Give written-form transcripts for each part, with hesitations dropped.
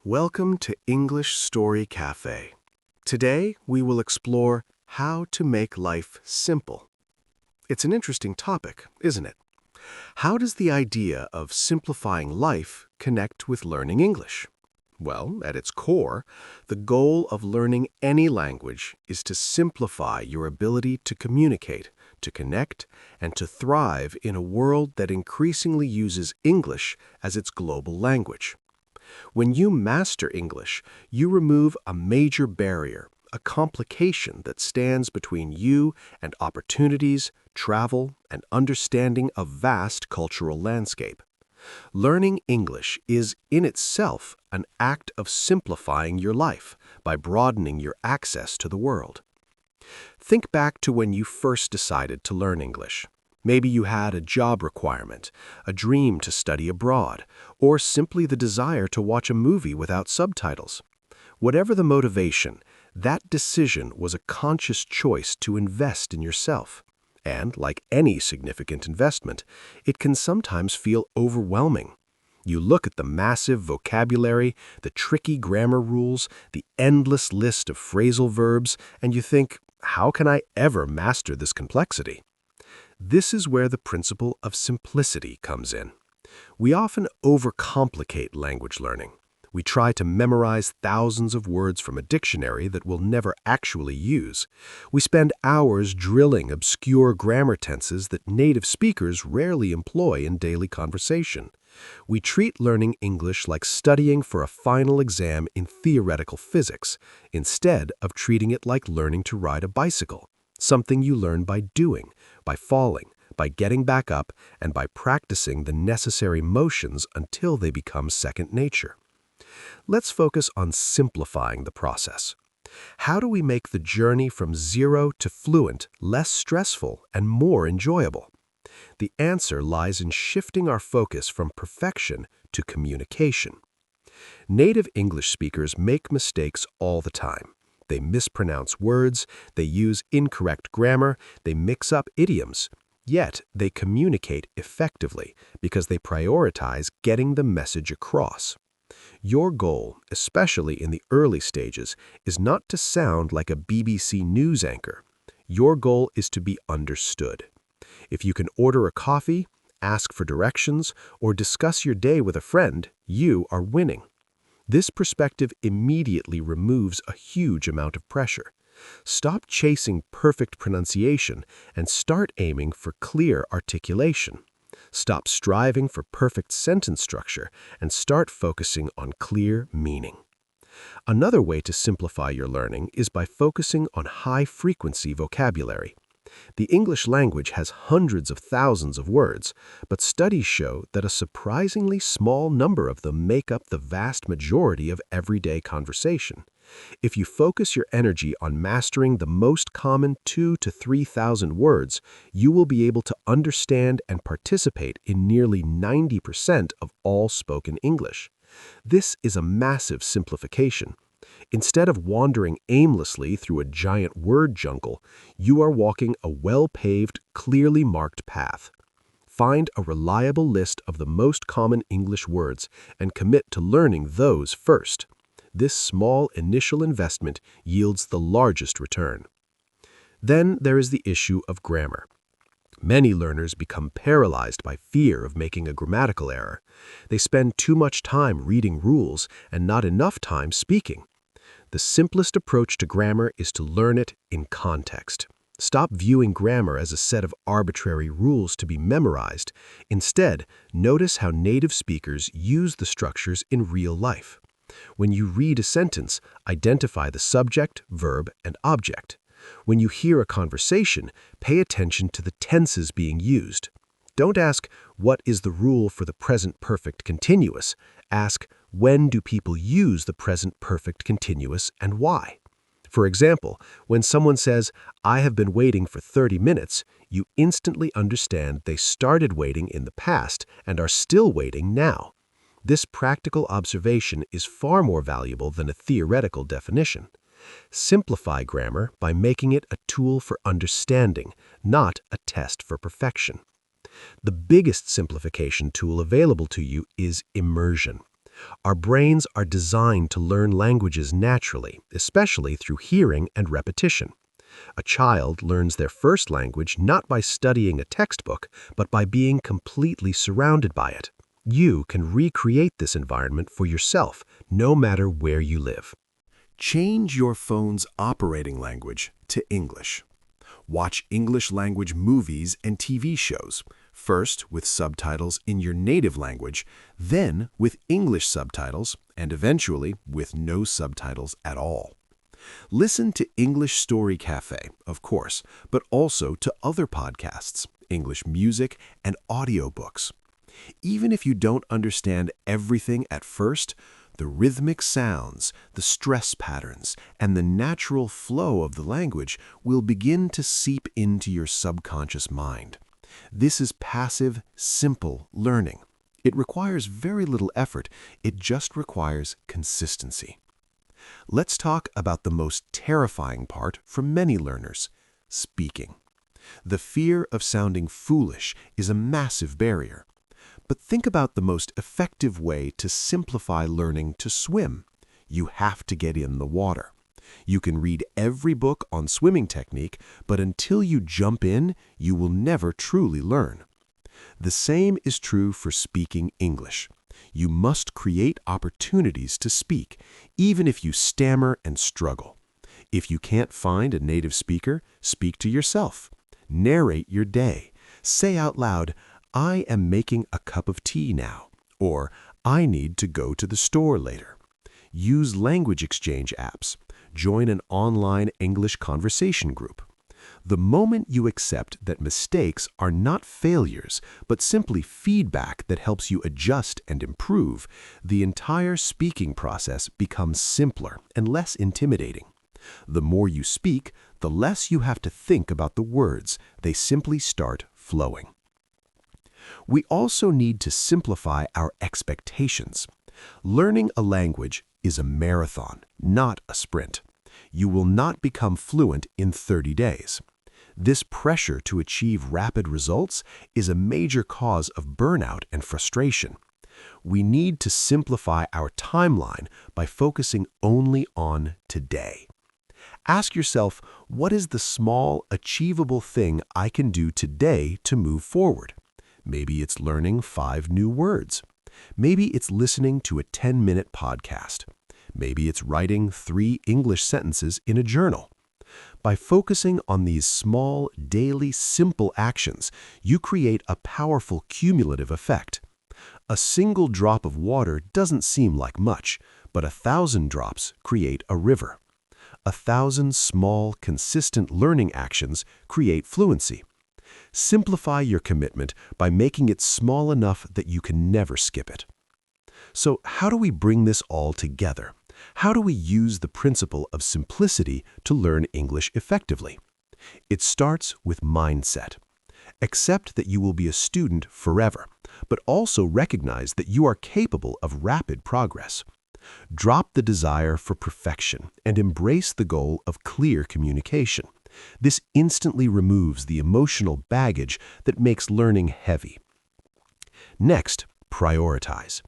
Welcome to English Story Cafe. Today, we will explore how to make life simple. It's an interesting topic, isn't it? How does the idea of simplifying life connect with learning English? Well, at its core, the goal of learning any language is to simplify your ability to communicate, to connect, and to thrive in a world that increasingly uses English as its global language. When you master English, you remove a major barrier, a complication that stands between you and opportunities, travel, and understanding a vast cultural landscape. Learning English is, in itself, an act of simplifying your life by broadening your access to the world. Think back to when you first decided to learn English. Maybe you had a job requirement, a dream to study abroad, or simply the desire to watch a movie without subtitles. Whatever the motivation, that decision was a conscious choice to invest in yourself. And, like any significant investment, it can sometimes feel overwhelming. You look at the massive vocabulary, the tricky grammar rules, the endless list of phrasal verbs, and you think, how can I ever master this complexity? This is where the principle of simplicity comes in. We often overcomplicate language learning. We try to memorize thousands of words from a dictionary that we'll never actually use. We spend hours drilling obscure grammar tenses that native speakers rarely employ in daily conversation. We treat learning English like studying for a final exam in theoretical physics, instead of treating it like learning to ride a bicycle, something you learn by doing, by falling, by getting back up, and by practicing the necessary motions until they become second nature. Let's focus on simplifying the process. How do we make the journey from zero to fluent less stressful and more enjoyable? The answer lies in shifting our focus from perfection to communication. Native English speakers make mistakes all the time. They mispronounce words, they use incorrect grammar, they mix up idioms. Yet, they communicate effectively because they prioritize getting the message across. Your goal, especially in the early stages, is not to sound like a BBC News anchor. Your goal is to be understood. If you can order a coffee, ask for directions, or discuss your day with a friend, you are winning. This perspective immediately removes a huge amount of pressure. Stop chasing perfect pronunciation and start aiming for clear articulation. Stop striving for perfect sentence structure and start focusing on clear meaning. Another way to simplify your learning is by focusing on high-frequency vocabulary. The English language has hundreds of thousands of words, but studies show that a surprisingly small number of them make up the vast majority of everyday conversation. If you focus your energy on mastering the most common 2,000 to 3,000 words, you will be able to understand and participate in nearly 90% of all spoken English. This is a massive simplification. Instead of wandering aimlessly through a giant word jungle, you are walking a well-paved, clearly marked path. Find a reliable list of the most common English words and commit to learning those first. This small initial investment yields the largest return. Then there is the issue of grammar. Many learners become paralyzed by fear of making a grammatical error. They spend too much time reading rules and not enough time speaking. The simplest approach to grammar is to learn it in context. Stop viewing grammar as a set of arbitrary rules to be memorized. Instead, notice how native speakers use the structures in real life. When you read a sentence, identify the subject, verb, and object. When you hear a conversation, pay attention to the tenses being used. Don't ask, what is the rule for the present perfect continuous? Ask, when do people use the present perfect continuous and why? For example, when someone says, I have been waiting for 30 minutes, you instantly understand they started waiting in the past and are still waiting now. This practical observation is far more valuable than a theoretical definition. Simplify grammar by making it a tool for understanding, not a test for perfection. The biggest simplification tool available to you is immersion. Our brains are designed to learn languages naturally, especially through hearing and repetition. A child learns their first language not by studying a textbook, but by being completely surrounded by it. You can recreate this environment for yourself, no matter where you live. Change your phone's operating language to English. Watch English language movies and TV shows, first with subtitles in your native language, then with English subtitles, and eventually with no subtitles at all. Listen to English StoryCafe, of course, but also to other podcasts, English music, and audiobooks. Even if you don't understand everything at first, the rhythmic sounds, the stress patterns, and the natural flow of the language will begin to seep into your subconscious mind. This is passive, simple learning. It requires very little effort. It just requires consistency. Let's talk about the most terrifying part for many learners: speaking. The fear of sounding foolish is a massive barrier. But think about the most effective way to simplify learning to swim. You have to get in the water. You can read every book on swimming technique, but until you jump in, you will never truly learn. The same is true for speaking English. You must create opportunities to speak, even if you stammer and struggle. If you can't find a native speaker, speak to yourself. Narrate your day. Say out loud, "I am making a cup of tea now," or "I need to go to the store later." Use language exchange apps. Join an online English conversation group. The moment you accept that mistakes are not failures, but simply feedback that helps you adjust and improve, the entire speaking process becomes simpler and less intimidating. The more you speak, the less you have to think about the words. They simply start flowing. We also need to simplify our expectations. Learning a language is a marathon, not a sprint. You will not become fluent in 30 days. This pressure to achieve rapid results is a major cause of burnout and frustration. We need to simplify our timeline by focusing only on today. Ask yourself, what is the small, achievable thing I can do today to move forward? Maybe it's learning 5 new words. Maybe it's listening to a 10-minute podcast. Maybe it's writing 3 English sentences in a journal. By focusing on these small, daily, simple actions, you create a powerful cumulative effect. A single drop of water doesn't seem like much, but 1,000 drops create a river. 1,000 small, consistent learning actions create fluency. Simplify your commitment by making it small enough that you can never skip it. So, how do we bring this all together? How do we use the principle of simplicity to learn English effectively? It starts with mindset. Accept that you will be a student forever, but also recognize that you are capable of rapid progress. Drop the desire for perfection and embrace the goal of clear communication. This instantly removes the emotional baggage that makes learning heavy. Next, prioritize.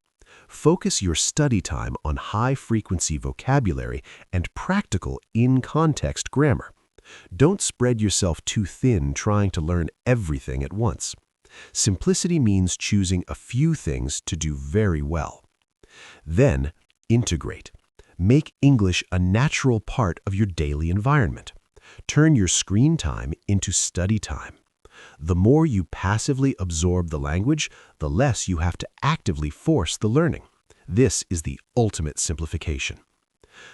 Focus your study time on high-frequency vocabulary and practical, in-context grammar. Don't spread yourself too thin trying to learn everything at once. Simplicity means choosing a few things to do very well. Then, integrate. Make English a natural part of your daily environment. Turn your screen time into study time. The more you passively absorb the language, the less you have to actively force the learning. This is the ultimate simplification.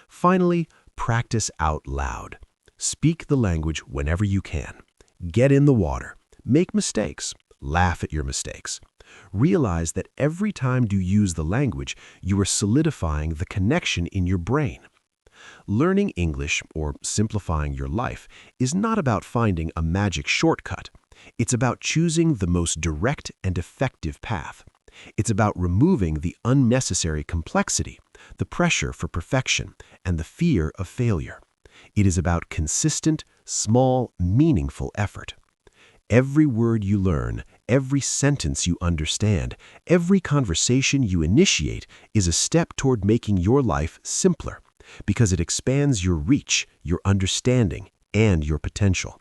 Finally, practice out loud. Speak the language whenever you can. Get in the water. Make mistakes. Laugh at your mistakes. Realize that every time you use the language, you are solidifying the connection in your brain. Learning English, or simplifying your life, is not about finding a magic shortcut. It's about choosing the most direct and effective path. It's about removing the unnecessary complexity, the pressure for perfection, and the fear of failure. It is about consistent, small, meaningful effort. Every word you learn, every sentence you understand, every conversation you initiate is a step toward making your life simpler, because it expands your reach, your understanding, and your potential.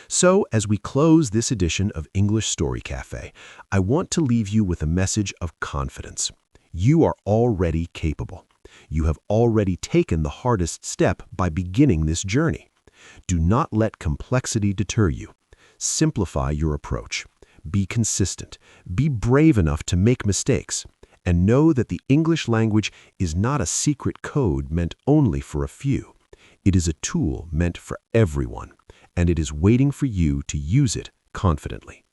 So, as we close this edition of English Story Cafe, I want to leave you with a message of confidence. You are already capable. You have already taken the hardest step by beginning this journey. Do not let complexity deter you. Simplify your approach. Be consistent. Be brave enough to make mistakes. And know that the English language is not a secret code meant only for a few. It is a tool meant for everyone, and it is waiting for you to use it confidently.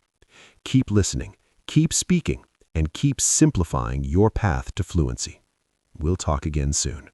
Keep listening, keep speaking, and keep simplifying your path to fluency. We'll talk again soon.